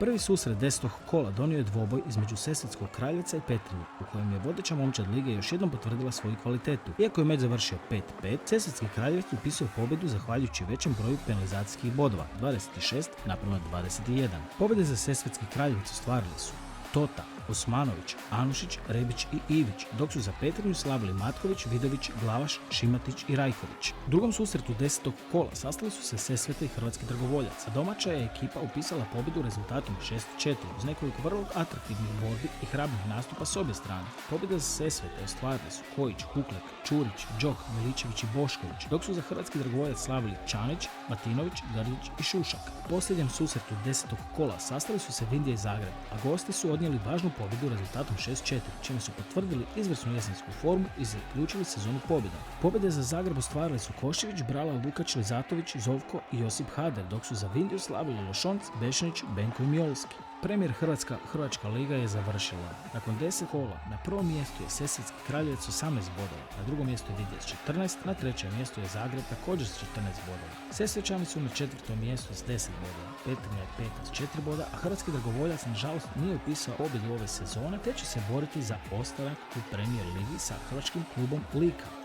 Prvi susret 10. kola donio je dvoboj između Sesvetskog Kraljevca i Petrinje, u kojem je vodeća momčad lige još jednom potvrdila svoju kvalitetu. Iako je meč završio 5-5, Sesvetski Kraljevac upisao pobjedu zahvaljujući većem broju penalizacijskih bodova, 26:21. Pobjede za Sesvetski Kraljevac ostvarili su Tota, Osmanović, Anušić, Rebić i Ivić, dok su za Petrinju slavili Matković, Vidović, Glavaš, Šimatić i Rajković. U drugom susretu 10. kola sastali su se Sesvete i Hrvatski Dragovoljac, a domaća je ekipa upisala pobjedu rezultatom 6-4 uz nekoliko vrlo atraktivnih borbi i hrabrih nastupa s obje strane. Pobjede za Sesvete ostvarili su Kojić, Huklek, Čurić, Đok, Miličević i Bošković, dok su za Hrvatski Dragovoljac slavili Čanić, Matinović, Grlić i Šušak. U posljednjem susretu 10. kola sastali su se Vindija i Zagreb, a gosti su odnijeli važnu pobjedu rezultatom 6-4, čime su potvrdili izvrsnu jesensku formu i zaključili sezonu pobjedom. Pobjede za Zagreb ostvarili su Košević, Brala, Lukač, Lizatović, Zovko i Josip Hader, dok su za Vindiju slavili Lošonc, Bešanić, Benko i Mjolski. Premijer Hrvatska liga je završila. Nakon 10 kola na prvom mjestu je Sesvetski Kraljevac 18 bodova, na drugom mjestu je Vindija s 14, na trećem mjestu je Zagreb također s 14 bodova. Sesvečani su na četvrtom mjestu s 10 bodova, Petrinja je peta s 4 boda, a Hrvatski Dragovoljac nažalost nije upisao pobjedu ove sezone te će se boriti za ostanak u Premier ligi sa hrvatskim klubom Lika.